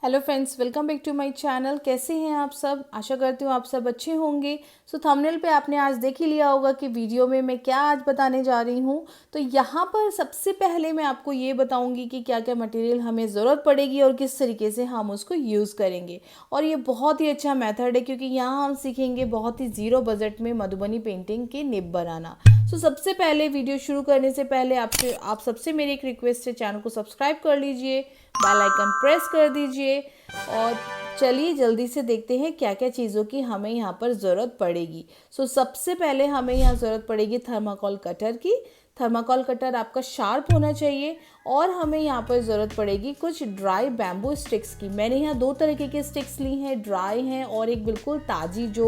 Hello friends, welcome back to my channel. कैसे हैं आप सब? आशा करती हूँ आप सब अच्छे होंगे। सो थंबनेल पे आपने आज देख ही लिया होगा कि वीडियो में मैं क्या आज बताने जा रही हूँ। तो यहाँ पर सबसे पहले मैं आपको ये बताऊँगी कि क्या क्या मटेरियल हमें ज़रूरत पड़ेगी और किस तरीके से हम उसको यूज़ करेंगे। और ये बहुत ही अच्छा मेथड है क्योंकि यहाँ हम सीखेंगे बहुत ही ज़ीरो बजट में मधुबनी पेंटिंग की निब बनाना। सो सबसे पहले वीडियो शुरू करने से पहले आप सबसे मेरी एक रिक्वेस्ट है, चैनल को सब्सक्राइब कर लीजिए, बेल आइकन प्रेस कर दीजिए। और चलिए जल्दी से देखते हैं क्या क्या चीज़ों की हमें यहाँ पर ज़रूरत पड़ेगी। सबसे पहले हमें यहाँ ज़रूरत पड़ेगी थर्माकोल कटर की। थर्माकोल कटर आपका शार्प होना चाहिए। और हमें यहाँ पर ज़रूरत पड़ेगी कुछ ड्राई बैम्बू स्टिक्स की। मैंने यहाँ दो तरीके के स्टिक्स ली हैं, ड्राई हैं और एक बिल्कुल ताज़ी जो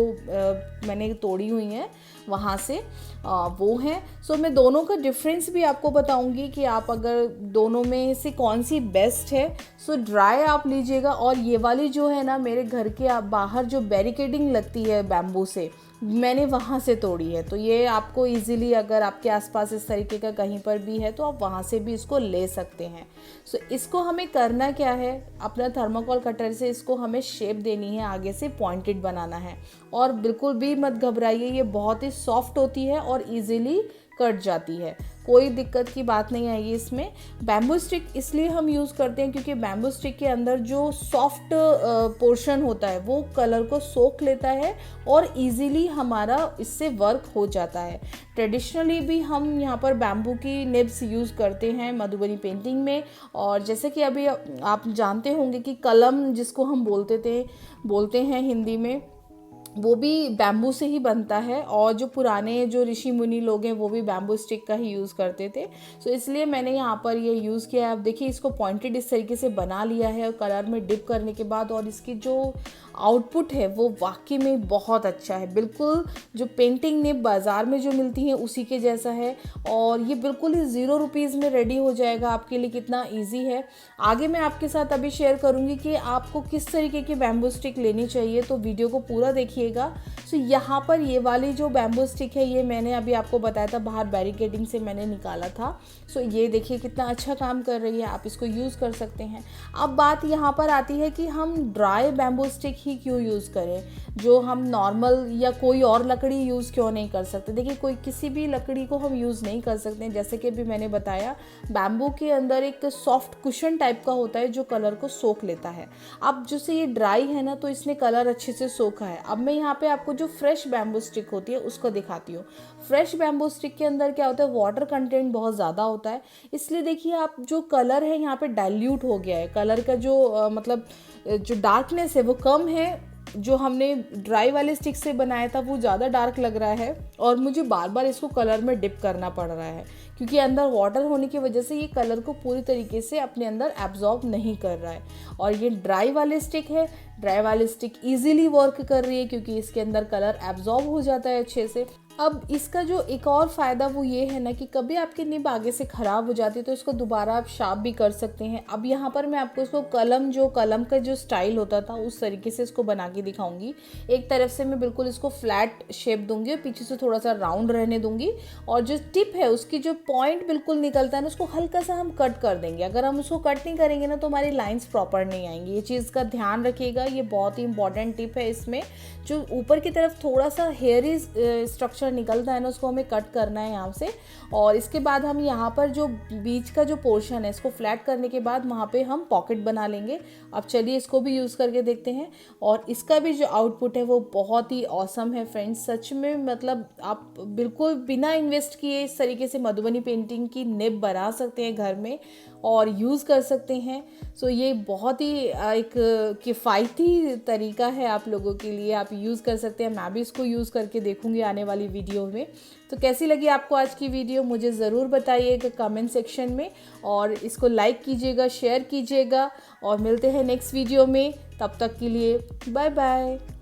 मैंने तोड़ी हुई हैं वहाँ से वो हैं। मैं दोनों का डिफरेंस भी आपको बताऊंगी कि आप अगर दोनों में से कौन सी बेस्ट है। ड्राई आप लीजिएगा। और ये वाली जो है ना, मेरे घर के बाहर जो बैरिकेडिंग लगती है बैम्बू से, मैंने वहाँ से तोड़ी है। तो ये आपको इजीली, अगर आपके आसपास इस तरीके का कहीं पर भी है तो आप वहाँ से भी इसको ले सकते हैं। इसको हमें करना क्या है, अपना थर्माकोल कटर से इसको हमें शेप देनी है, आगे से पॉइंटेड बनाना है। और बिल्कुल भी मत घबराइए, ये बहुत ही सॉफ्ट होती है और इजीली कट जाती है, कोई दिक्कत की बात नहीं आएगी इसमें। बैम्बू स्टिक इसलिए हम यूज़ करते हैं क्योंकि बैम्बू स्टिक के अंदर जो सॉफ्ट पोर्शन होता है वो कलर को सोख लेता है और इजीली हमारा इससे वर्क हो जाता है। ट्रेडिशनली भी हम यहाँ पर बैम्बू की निब्स यूज़ करते हैं मधुबनी पेंटिंग में। और जैसे कि अभी आप जानते होंगे कि कलम जिसको हम बोलते हैं हिंदी में, वो भी बैम्बू से ही बनता है। और जो पुराने जो ऋषि मुनि लोग हैं वो भी बैम्बू स्टिक का ही यूज़ करते थे। इसलिए मैंने यहाँ पर ये यूज़ किया है। आप देखिए, इसको पॉइंटेड इस तरीके से बना लिया है और कलर में डिप करने के बाद, और इसकी जो आउटपुट है वो वाकई में बहुत अच्छा है। बिल्कुल जो पेंटिंग निब बाज़ार में जो मिलती है उसी के जैसा है। और ये बिल्कुल ही ₹0 में रेडी हो जाएगा आपके लिए। कितना ईजी है। आगे मैं आपके साथ अभी शेयर करूँगी कि आपको किस तरीके की बैम्बू स्टिक लेनी चाहिए, तो वीडियो को पूरा देखिए। यहाँ पर ये वाली जो बैम्बू स्टिक है, ये मैंने अभी आपको बताया था, बाहर बैरिकेडिंग से मैंने निकाला था। ये देखिए कितना अच्छा काम कर रही है, आप इसको यूज़ कर सकते हैं। अब बात यहाँ पर आती है कि हम ड्राई बैम्बू स्टिक ही क्यों यूज़ करें, जो हम नॉर्मल या कोई और लकड़ी यूज़ क्यों नहीं कर सकते। देखिए, कोई किसी भी लकड़ी को हम यूज़ नहीं कर सकते। जैसे कि अभी मैंने बताया, बैम्बू के अंदर एक सॉफ्ट कुशन टाइप का होता है जो कलर को सोख लेता है। अब जैसे ये ड्राई है ना, तो इसने कलर अच्छे से सोखा है। अब मैं यहाँ पे आपको जो फ्रेश बैम्बू स्टिक होती है उसको दिखाती हूँ। फ्रेश बैम्बू स्टिक के अंदर क्या होता है, वाटर कंटेंट बहुत ज़्यादा होता है। इसलिए देखिए, आप जो कलर है यहाँ पे डाइल्यूट हो गया है। कलर का जो मतलब जो डार्कनेस है वो कम है। जो हमने ड्राई वाले स्टिक से बनाया था वो ज़्यादा डार्क लग रहा है और मुझे बार बार इसको कलर में डिप करना पड़ रहा है क्योंकि अंदर वाटर होने की वजह से ये कलर को पूरी तरीके से अपने अंदर एब्जॉर्ब नहीं कर रहा है। और ये ड्राई वाले स्टिक है, ड्राई वाली स्टिक इजीली वर्क कर रही है क्योंकि इसके अंदर कलर एब्जॉर्ब हो जाता है अच्छे से। अब इसका जो एक और फ़ायदा वो ये है ना कि कभी आपकी निब आगे से ख़राब हो जाती है तो इसको दोबारा आप शार्प भी कर सकते हैं। अब यहाँ पर मैं आपको इसको कलम का जो स्टाइल होता था उस तरीके से इसको बना के दिखाऊंगी। एक तरफ से मैं बिल्कुल इसको फ्लैट शेप दूंगी और पीछे से थोड़ा सा राउंड रहने दूंगी। और जो टिप है उसकी जो पॉइंट बिल्कुल निकलता है ना, उसको हल्का सा हम कट कर देंगे। अगर हम उसको कट नहीं करेंगे ना तो हमारी लाइन्स प्रॉपर नहीं आएंगी। ये चीज़ का ध्यान रखिएगा, ये बहुत ही इंपॉर्टेंट टिप है। इसमें जो ऊपर की तरफ थोड़ा सा हेयरी स्ट्रक्चर निकलता है ना, उसको हमें कट करना है यहाँ से। और इसके बाद हम यहाँ पर जो बीच का जो पोर्शन है इसको फ्लैट करने के बाद वहाँ पे हम पॉकेट बना लेंगे। अब चलिए इसको भी यूज़ करके देखते हैं। और इसका भी जो आउटपुट है वो बहुत ही ऑसम है फ्रेंड्स। सच में मतलब आप बिल्कुल बिना इन्वेस्ट किए इस तरीके से मधुबनी पेंटिंग की निब बना सकते हैं घर में और यूज़ कर सकते हैं। ये बहुत ही एक किफ़ायती तरीका है आप लोगों के लिए, आप यूज़ कर सकते हैं। मैं भी इसको यूज़ करके देखूंगी आने वाली वीडियो में। तो कैसी लगी आपको आज की वीडियो मुझे ज़रूर बताइएगा कमेंट सेक्शन में। और इसको लाइक कीजिएगा, शेयर कीजिएगा और मिलते हैं नेक्स्ट वीडियो में। तब तक के लिए बाय बाय।